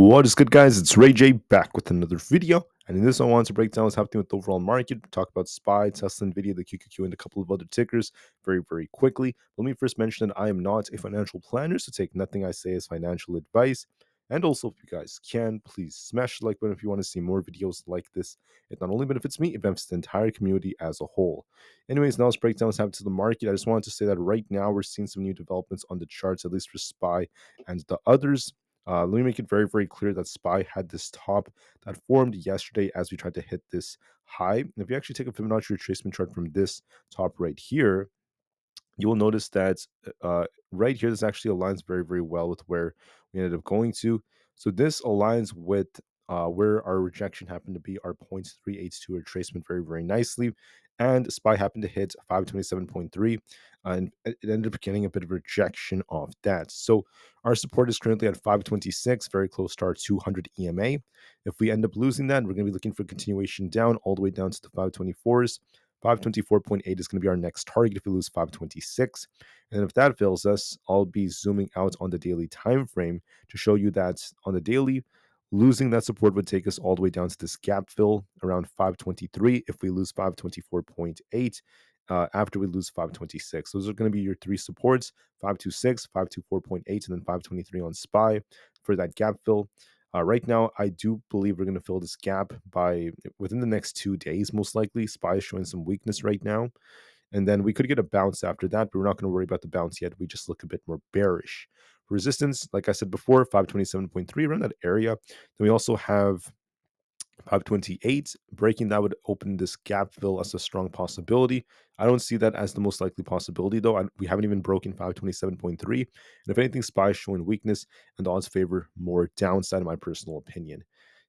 What is good, guys? It's Rey-Jay back with another video, and in this I want to break down what's happening with the overall market, talk about SPY, Tesla, Nvidia, the QQQ, and a couple of other tickers very quickly. Let me first mention that I am not a financial planner, so take nothing I say as financial advice. And also, if you guys can, please smash the like button if you want to see more videos like this. It not only benefits me, it benefits the entire community as a whole. Anyways, now let's break down what's happening to the market. I just wanted to say that right now we're seeing some new developments on the charts, at least for SPY and the others. Let me make it very clear that SPY had this top that formed yesterday as we tried to hit this high. And if you actually take a Fibonacci retracement chart from this top right here, you will notice that right here, this actually aligns very well with where we ended up going to. So this aligns with where our rejection happened to be, our 0.382 retracement very nicely. And SPY happened to hit 527.3, and it ended up getting a bit of rejection off that. So our support is currently at 526, very close to our 200 EMA. If we end up losing that, we're going to be looking for continuation down all the way down to the 524s. 524.8 is going to be our next target if we lose 526. And if that fails us, I'll be zooming out on the daily time frame to show you that on the daily, losing that support would take us all the way down to this gap fill around 523 if we lose 524.8 after we lose 526. Those are going to be your three supports: 526, 524.8, and then 523 on SPY for that gap fill. Right now, I do believe we're going to fill this gap by within the next 2 days, most likely. SPY is showing some weakness right now. And then we could get a bounce after that, but we're not going to worry about the bounce yet. We just look a bit more bearish. Resistance, like I said before, 527.3, around that area. Then we also have 528. Breaking that would open this gap fill as a strong possibility. I don't see that as the most likely possibility, though. We haven't even broken 527.3. And if anything, SPY is showing weakness, and the odds favor more downside, in my personal opinion.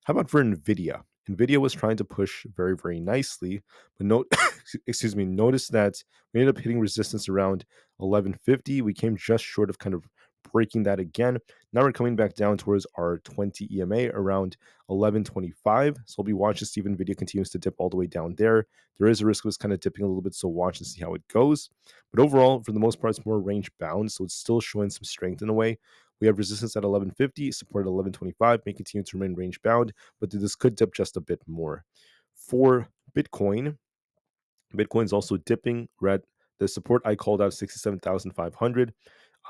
How about for Nvidia? Nvidia was trying to push very nicely, but notice that we ended up hitting resistance around 1150. We came just short of kind of breaking that again. Now we're coming back down towards our 20 EMA around 1125. So I'll be watching to see if Nvidia continues to dip all the way down there. There is a risk of us kind of dipping a little bit, so watch and see how it goes. But overall, for the most part, it's more range bound, so it's still showing some strength in a way. We have resistance at 1150, support at 1125, may continue to remain range bound, but this could dip just a bit more. For Bitcoin is also dipping. We're at the support I called out, 67,500.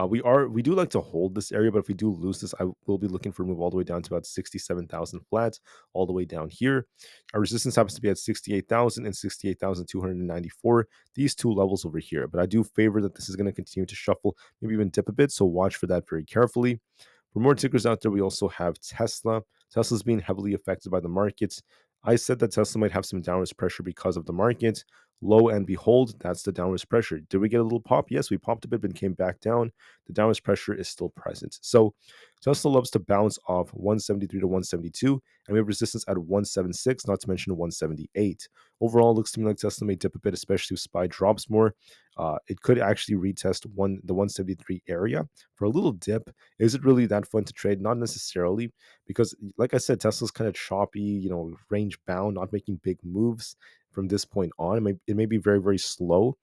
We do like to hold this area, but if we do lose this, I will be looking for a move all the way down to about 67,000 flats, all the way down here. Our resistance happens to be at 68,000 and 68,294. These two levels over here, but I do favor that this is going to continue to shuffle, maybe even dip a bit. So watch for that very carefully. For more tickers out there, we also have Tesla. Tesla's being heavily affected by the markets. I said that Tesla might have some downwards pressure because of the market. Lo and behold, that's the downwards pressure. Did we get a little pop? Yes, we popped a bit, but came back down. The downwards pressure is still present. So Tesla loves to bounce off 173 to 172, and we have resistance at 176, not to mention 178. Overall, looks to me like Tesla may dip a bit, especially if SPY drops more. It could actually retest the 173 area for a little dip. Is it really that fun to trade? Not necessarily, because like I said, Tesla's kind of choppy, range bound, not making big moves from this point on. It may be very slow,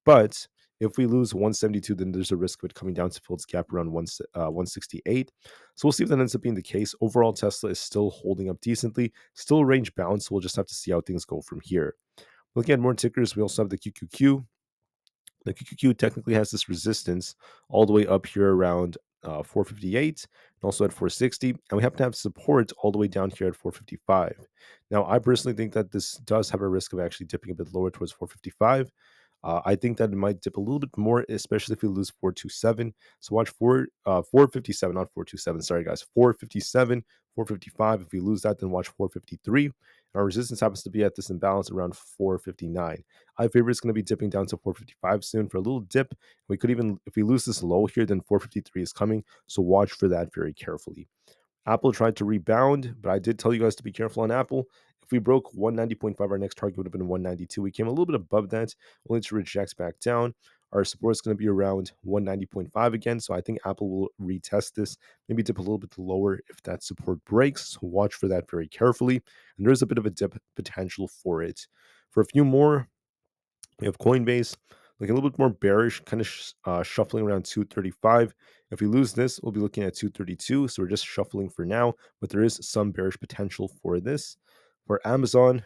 but if we lose 172, then there's a risk of it coming down to fill its gap around 168. So we'll see if that ends up being the case. Overall, Tesla is still holding up decently, still range bound, so we'll just have to see how things go from here. Looking at more tickers, we also have the QQQ. The QQQ technically has this resistance all the way up here around 458 and also at 460, and we happen to have support all the way down here at 455. Now, I personally think that this does have a risk of actually dipping a bit lower towards 455. I think that it might dip a little bit more, especially if we lose 427. So watch 457, not 427. Sorry, guys, 457, 455. If we lose that, then watch 453. Our resistance happens to be at this imbalance around 459. I favor it's going to be dipping down to 455 soon for a little dip. We could even, if we lose this low here, then 453 is coming. So watch for that very carefully. Aapl tried to rebound, but I did tell you guys to be careful on Aapl. If we broke 190.5, our next target would have been 192. We came a little bit above that, only to reject back down. Our support is going to be around 190.5 again, so I think Aapl will retest this, maybe dip a little bit lower if that support breaks. So watch for that very carefully. And there's a bit of a dip potential for it. For a few more, we have Coinbase. looking a little bit more bearish, kind of shuffling around 235. If we lose this, we'll be looking at 232. So we're just shuffling for now, but there is some bearish potential for this. For Amazon,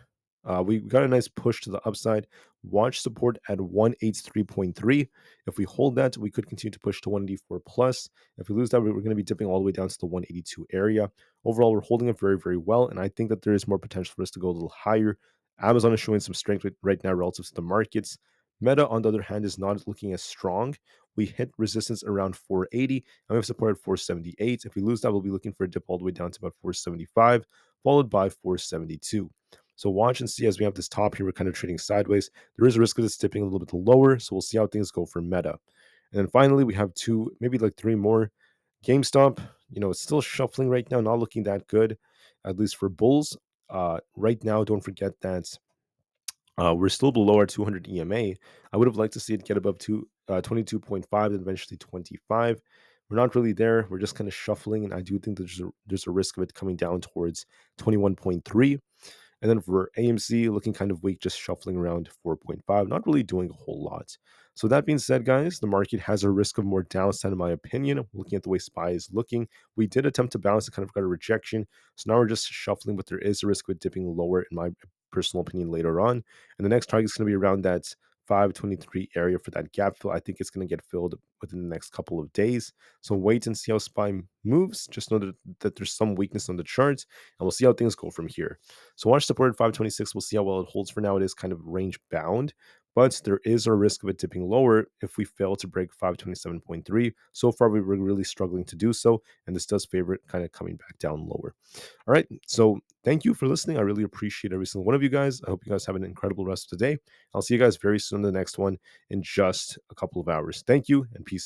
we got a nice push to the upside. Watch support at 183.3. If we hold that, we could continue to push to 184 plus. If we lose that, we're going to be dipping all the way down to the 182 area. Overall, we're holding it very, very well, and I think that there is more potential for us to go a little higher. Amazon is showing some strength right now relative to the markets. Meta, on the other hand, is not looking as strong. We hit resistance around 480, and we have support at 478. If we lose that, we'll be looking for a dip all the way down to about 475, followed by 472. So watch and see as we have this top here, we're kind of trading sideways. There is a risk of this dipping a little bit lower, so we'll see how things go for Meta. And then finally, we have two, maybe like three more. GameStop, it's still shuffling right now, not looking that good, at least for bulls. Right now, don't forget that we're still below our 200 EMA. I would have liked to see it get above 22.5 and eventually 25. We're not really there. We're just kind of shuffling, and I do think there's a risk of it coming down towards 21.3. And then for AMC, looking kind of weak, just shuffling around 4.5, not really doing a whole lot. So that being said, guys, the market has a risk of more downside, in my opinion. Looking at the way SPY is looking, we did attempt to bounce and kind of got a rejection. So now we're just shuffling, but there is a risk of it dipping lower, in my personal opinion, later on. And the next target is going to be around that 523 area for that gap fill. I think it's going to get filled within the next couple of days. So wait and see how SPY moves. Just know that there's some weakness on the charts, and we'll see how things go from here. So watch support at 526. We'll see how well it holds. For now, it is kind of range bound, but there is a risk of it dipping lower if we fail to break 527.3. So far, we were really struggling to do so, and this does favor it kind of coming back down lower. All right, so thank you for listening. I really appreciate every single one of you guys. I hope you guys have an incredible rest of the day. I'll see you guys very soon in the next one in just a couple of hours. Thank you, and peace.